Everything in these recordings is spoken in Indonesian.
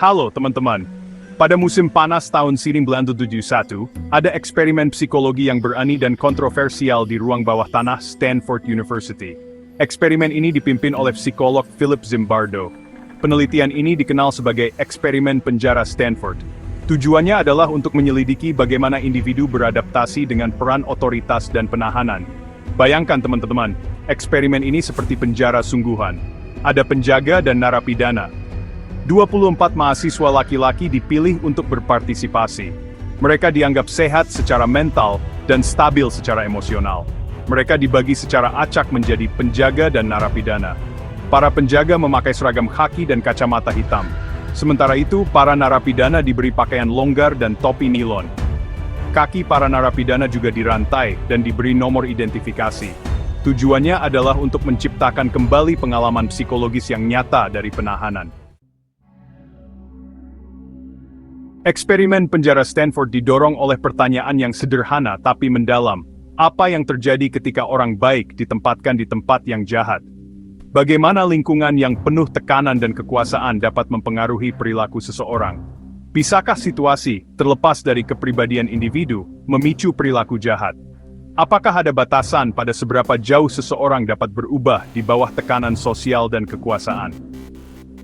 Halo teman-teman, pada musim panas tahun 1971, ada eksperimen psikologi yang berani dan kontroversial di ruang bawah tanah Stanford University. Eksperimen ini dipimpin oleh psikolog Philip Zimbardo. Penelitian ini dikenal sebagai eksperimen penjara Stanford. Tujuannya adalah untuk menyelidiki bagaimana individu beradaptasi dengan peran otoritas dan penahanan. Bayangkan teman-teman, eksperimen ini seperti penjara sungguhan. Ada penjaga dan narapidana. 24 mahasiswa laki-laki dipilih untuk berpartisipasi. Mereka dianggap sehat secara mental dan stabil secara emosional. Mereka dibagi secara acak menjadi penjaga dan narapidana. Para penjaga memakai seragam khaki dan kacamata hitam. Sementara itu, para narapidana diberi pakaian longgar dan topi nilon. Kaki para narapidana juga dirantai dan diberi nomor identifikasi. Tujuannya adalah untuk menciptakan kembali pengalaman psikologis yang nyata dari penahanan. Eksperimen penjara Stanford didorong oleh pertanyaan yang sederhana tapi mendalam. Apa yang terjadi ketika orang baik ditempatkan di tempat yang jahat? Bagaimana lingkungan yang penuh tekanan dan kekuasaan dapat mempengaruhi perilaku seseorang? Bisakah situasi, terlepas dari kepribadian individu, memicu perilaku jahat? Apakah ada batasan pada seberapa jauh seseorang dapat berubah di bawah tekanan sosial dan kekuasaan?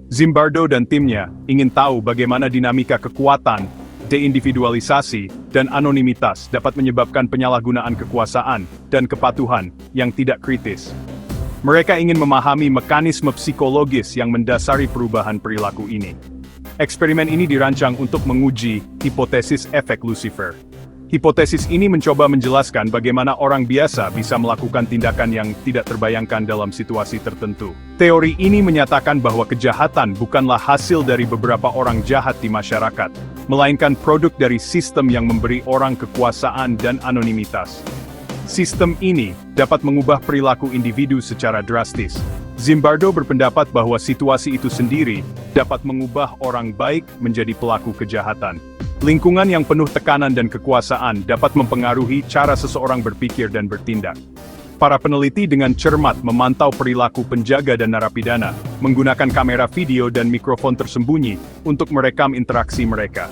Zimbardo dan timnya ingin tahu bagaimana dinamika kekuatan, deindividualisasi, dan anonimitas dapat menyebabkan penyalahgunaan kekuasaan dan kepatuhan yang tidak kritis. Mereka ingin memahami mekanisme psikologis yang mendasari perubahan perilaku ini. Eksperimen ini dirancang untuk menguji hipotesis efek Lucifer. Hipotesis ini mencoba menjelaskan bagaimana orang biasa bisa melakukan tindakan yang tidak terbayangkan dalam situasi tertentu. Teori ini menyatakan bahwa kejahatan bukanlah hasil dari beberapa orang jahat di masyarakat, melainkan produk dari sistem yang memberi orang kekuasaan dan anonimitas. Sistem ini dapat mengubah perilaku individu secara drastis. Zimbardo berpendapat bahwa situasi itu sendiri dapat mengubah orang baik menjadi pelaku kejahatan. Lingkungan yang penuh tekanan dan kekuasaan dapat mempengaruhi cara seseorang berpikir dan bertindak. Para peneliti dengan cermat memantau perilaku penjaga dan narapidana, menggunakan kamera video dan mikrofon tersembunyi untuk merekam interaksi mereka.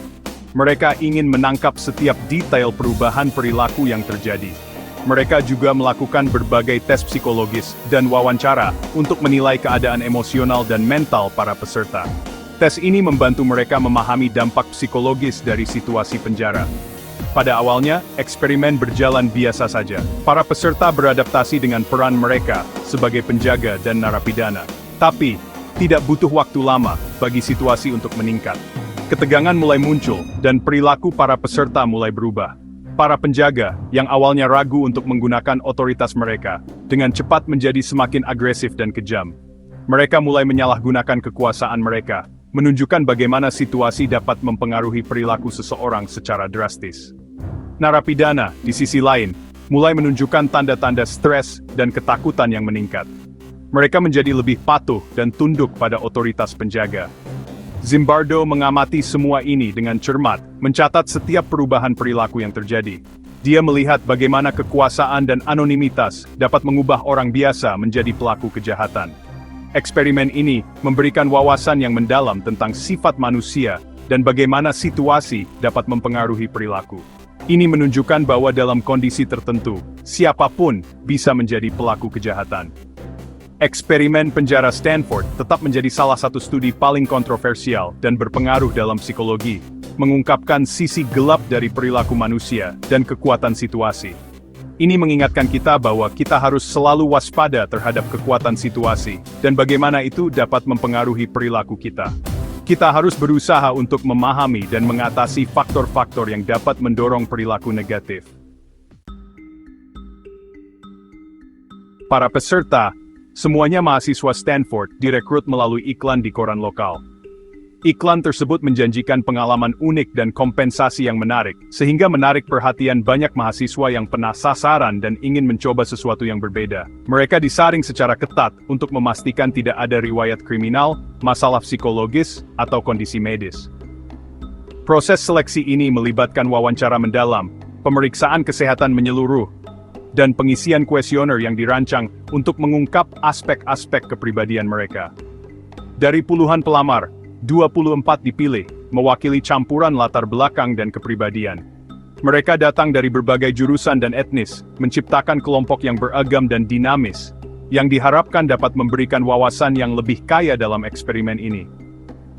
Mereka ingin menangkap setiap detail perubahan perilaku yang terjadi. Mereka juga melakukan berbagai tes psikologis dan wawancara untuk menilai keadaan emosional dan mental para peserta. Tes ini membantu mereka memahami dampak psikologis dari situasi penjara. Pada awalnya, eksperimen berjalan biasa saja. Para peserta beradaptasi dengan peran mereka sebagai penjaga dan narapidana. Tapi, tidak butuh waktu lama bagi situasi untuk meningkat. Ketegangan mulai muncul, dan perilaku para peserta mulai berubah. Para penjaga, yang awalnya ragu untuk menggunakan otoritas mereka, dengan cepat menjadi semakin agresif dan kejam. Mereka mulai menyalahgunakan kekuasaan mereka, menunjukkan bagaimana situasi dapat mempengaruhi perilaku seseorang secara drastis. Narapidana, di sisi lain, mulai menunjukkan tanda-tanda stres dan ketakutan yang meningkat. Mereka menjadi lebih patuh dan tunduk pada otoritas penjaga. Zimbardo mengamati semua ini dengan cermat, mencatat setiap perubahan perilaku yang terjadi. Dia melihat bagaimana kekuasaan dan anonimitas dapat mengubah orang biasa menjadi pelaku kejahatan. Eksperimen ini memberikan wawasan yang mendalam tentang sifat manusia dan bagaimana situasi dapat mempengaruhi perilaku. Ini menunjukkan bahwa dalam kondisi tertentu, siapapun bisa menjadi pelaku kejahatan. Eksperimen penjara Stanford tetap menjadi salah satu studi paling kontroversial dan berpengaruh dalam psikologi, mengungkapkan sisi gelap dari perilaku manusia dan kekuatan situasi. Ini mengingatkan kita bahwa kita harus selalu waspada terhadap kekuatan situasi, dan bagaimana itu dapat mempengaruhi perilaku kita. Kita harus berusaha untuk memahami dan mengatasi faktor-faktor yang dapat mendorong perilaku negatif. Para peserta, semuanya mahasiswa Stanford, direkrut melalui iklan di koran lokal. Iklan tersebut menjanjikan pengalaman unik dan kompensasi yang menarik, sehingga menarik perhatian banyak mahasiswa yang penasaran dan ingin mencoba sesuatu yang berbeda. Mereka disaring secara ketat untuk memastikan tidak ada riwayat kriminal, masalah psikologis, atau kondisi medis. Proses seleksi ini melibatkan wawancara mendalam, pemeriksaan kesehatan menyeluruh, dan pengisian kuesioner yang dirancang untuk mengungkap aspek-aspek kepribadian mereka. Dari puluhan pelamar, 24 dipilih, mewakili campuran latar belakang dan kepribadian. Mereka datang dari berbagai jurusan dan etnis, menciptakan kelompok yang beragam dan dinamis, yang diharapkan dapat memberikan wawasan yang lebih kaya dalam eksperimen ini.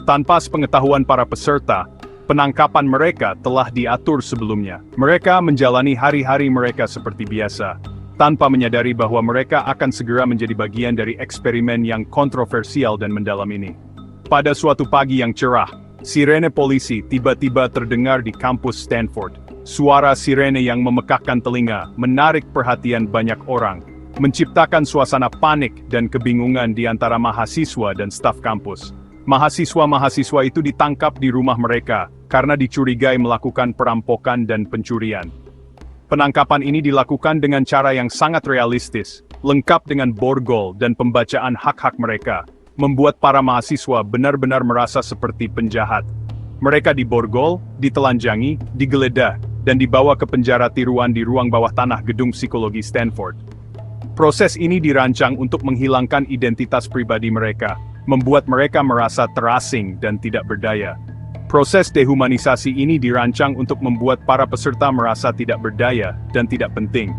Tanpa sepengetahuan para peserta, penangkapan mereka telah diatur sebelumnya. Mereka menjalani hari-hari mereka seperti biasa, tanpa menyadari bahwa mereka akan segera menjadi bagian dari eksperimen yang kontroversial dan mendalam ini. Pada suatu pagi yang cerah, sirene polisi tiba-tiba terdengar di kampus Stanford. Suara sirene yang memekakkan telinga menarik perhatian banyak orang, menciptakan suasana panik dan kebingungan di antara mahasiswa dan staf kampus. Mahasiswa-mahasiswa itu ditangkap di rumah mereka karena dicurigai melakukan perampokan dan pencurian. Penangkapan ini dilakukan dengan cara yang sangat realistis, lengkap dengan borgol dan pembacaan hak-hak mereka, membuat para mahasiswa benar-benar merasa seperti penjahat. Mereka diborgol, ditelanjangi, digeledah, dan dibawa ke penjara tiruan di ruang bawah tanah gedung psikologi Stanford. Proses ini dirancang untuk menghilangkan identitas pribadi mereka, membuat mereka merasa terasing dan tidak berdaya. Proses dehumanisasi ini dirancang untuk membuat para peserta merasa tidak berdaya dan tidak penting,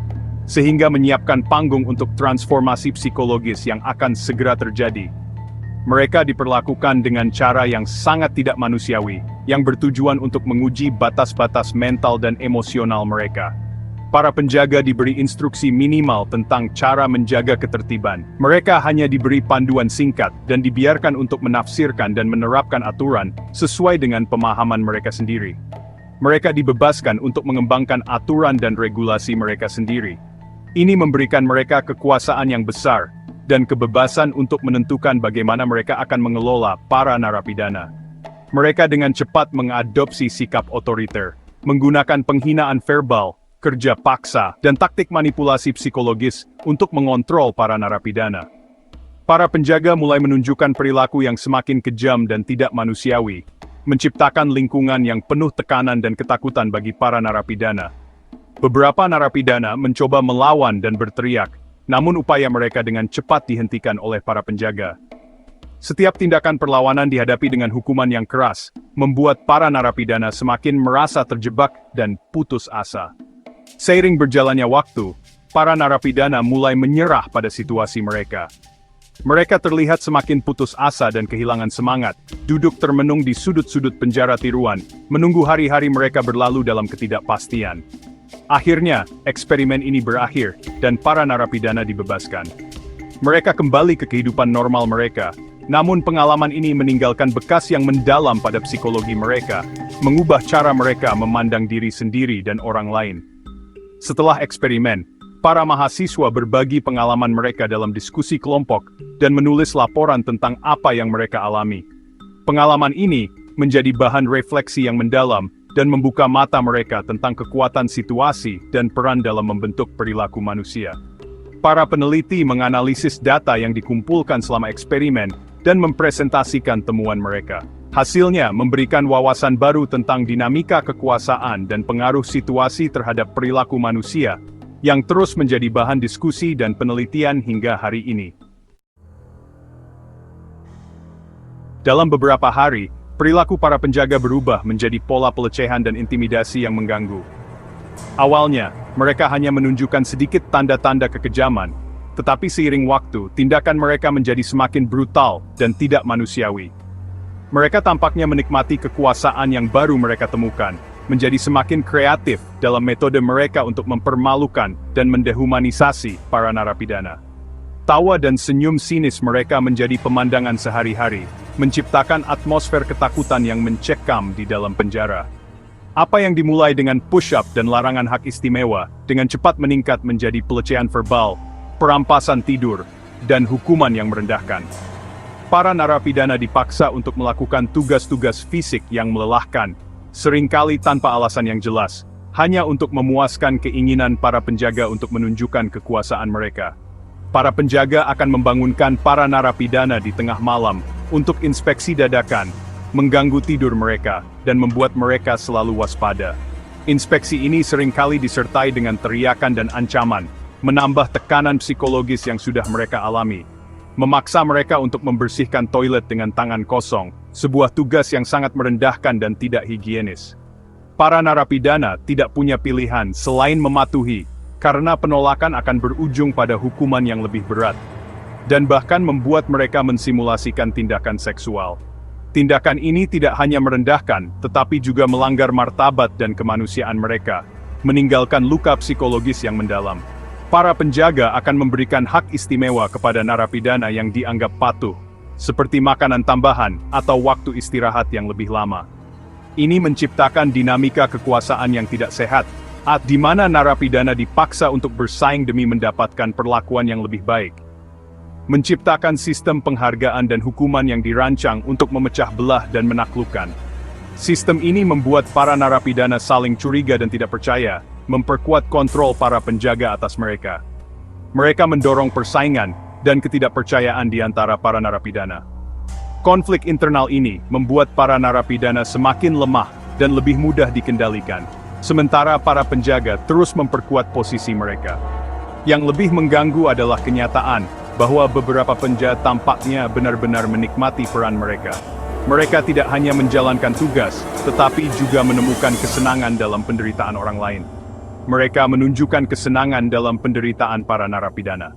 sehingga menyiapkan panggung untuk transformasi psikologis yang akan segera terjadi. Mereka diperlakukan dengan cara yang sangat tidak manusiawi, yang bertujuan untuk menguji batas-batas mental dan emosional mereka. Para penjaga diberi instruksi minimal tentang cara menjaga ketertiban. Mereka hanya diberi panduan singkat dan dibiarkan untuk menafsirkan dan menerapkan aturan sesuai dengan pemahaman mereka sendiri. Mereka dibebaskan untuk mengembangkan aturan dan regulasi mereka sendiri. Ini memberikan mereka kekuasaan yang besar dan kebebasan untuk menentukan bagaimana mereka akan mengelola para narapidana. Mereka dengan cepat mengadopsi sikap otoriter, menggunakan penghinaan verbal, kerja paksa, dan taktik manipulasi psikologis untuk mengontrol para narapidana. Para penjaga mulai menunjukkan perilaku yang semakin kejam dan tidak manusiawi, menciptakan lingkungan yang penuh tekanan dan ketakutan bagi para narapidana. Beberapa narapidana mencoba melawan dan berteriak, namun upaya mereka dengan cepat dihentikan oleh para penjaga. Setiap tindakan perlawanan dihadapi dengan hukuman yang keras, membuat para narapidana semakin merasa terjebak dan putus asa. Seiring berjalannya waktu, para narapidana mulai menyerah pada situasi mereka. Mereka terlihat semakin putus asa dan kehilangan semangat, duduk termenung di sudut-sudut penjara tiruan, menunggu hari-hari mereka berlalu dalam ketidakpastian. Akhirnya, eksperimen ini berakhir, dan para narapidana dibebaskan. Mereka kembali ke kehidupan normal mereka, namun pengalaman ini meninggalkan bekas yang mendalam pada psikologi mereka, mengubah cara mereka memandang diri sendiri dan orang lain. Setelah eksperimen, para mahasiswa berbagi pengalaman mereka dalam diskusi kelompok, dan menulis laporan tentang apa yang mereka alami. Pengalaman ini menjadi bahan refleksi yang mendalam, dan membuka mata mereka tentang kekuatan situasi dan peran dalam membentuk perilaku manusia. Para peneliti menganalisis data yang dikumpulkan selama eksperimen dan mempresentasikan temuan mereka. Hasilnya memberikan wawasan baru tentang dinamika kekuasaan dan pengaruh situasi terhadap perilaku manusia, yang terus menjadi bahan diskusi dan penelitian hingga hari ini. Dalam beberapa hari, perilaku para penjaga berubah menjadi pola pelecehan dan intimidasi yang mengganggu. Awalnya, mereka hanya menunjukkan sedikit tanda-tanda kekejaman, tetapi seiring waktu, tindakan mereka menjadi semakin brutal dan tidak manusiawi. Mereka tampaknya menikmati kekuasaan yang baru mereka temukan, menjadi semakin kreatif dalam metode mereka untuk mempermalukan dan mendehumanisasi para narapidana. Tawa dan senyum sinis mereka menjadi pemandangan sehari-hari, menciptakan atmosfer ketakutan yang mencekam di dalam penjara. Apa yang dimulai dengan push-up dan larangan hak istimewa, dengan cepat meningkat menjadi pelecehan verbal, perampasan tidur, dan hukuman yang merendahkan. Para narapidana dipaksa untuk melakukan tugas-tugas fisik yang melelahkan, seringkali tanpa alasan yang jelas, hanya untuk memuaskan keinginan para penjaga untuk menunjukkan kekuasaan mereka. Para penjaga akan membangunkan para narapidana di tengah malam untuk inspeksi dadakan, mengganggu tidur mereka, dan membuat mereka selalu waspada. Inspeksi ini seringkali disertai dengan teriakan dan ancaman, menambah tekanan psikologis yang sudah mereka alami. Memaksa mereka untuk membersihkan toilet dengan tangan kosong, sebuah tugas yang sangat merendahkan dan tidak higienis. Para narapidana tidak punya pilihan selain mematuhi, karena penolakan akan berujung pada hukuman yang lebih berat, dan bahkan membuat mereka mensimulasikan tindakan seksual. Tindakan ini tidak hanya merendahkan, tetapi juga melanggar martabat dan kemanusiaan mereka, meninggalkan luka psikologis yang mendalam. Para penjaga akan memberikan hak istimewa kepada narapidana yang dianggap patuh, seperti makanan tambahan atau waktu istirahat yang lebih lama. Ini menciptakan dinamika kekuasaan yang tidak sehat, di mana narapidana dipaksa untuk bersaing demi mendapatkan perlakuan yang lebih baik. Menciptakan sistem penghargaan dan hukuman yang dirancang untuk memecah belah dan menaklukkan. Sistem ini membuat para narapidana saling curiga dan tidak percaya, memperkuat kontrol para penjaga atas mereka. Mereka mendorong persaingan dan ketidakpercayaan di antara para narapidana. Konflik internal ini membuat para narapidana semakin lemah dan lebih mudah dikendalikan, sementara para penjaga terus memperkuat posisi mereka. Yang lebih mengganggu adalah kenyataan bahwa beberapa penjahat tampaknya benar-benar menikmati peran mereka. Mereka tidak hanya menjalankan tugas, tetapi juga menemukan kesenangan dalam penderitaan orang lain. Mereka menunjukkan kesenangan dalam penderitaan para narapidana.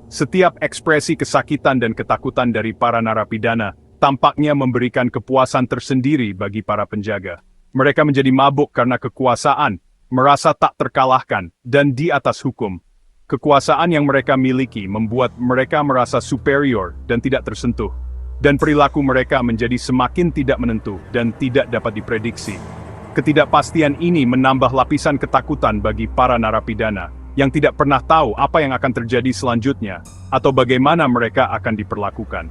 Setiap ekspresi kesakitan dan ketakutan dari para narapidana tampaknya memberikan kepuasan tersendiri bagi para penjaga. Mereka menjadi mabuk karena kekuasaan, merasa tak terkalahkan, dan di atas hukum. Kekuasaan yang mereka miliki membuat mereka merasa superior dan tidak tersentuh. Dan perilaku mereka menjadi semakin tidak menentu dan tidak dapat diprediksi. Ketidakpastian ini menambah lapisan ketakutan bagi para narapidana, yang tidak pernah tahu apa yang akan terjadi selanjutnya, atau bagaimana mereka akan diperlakukan.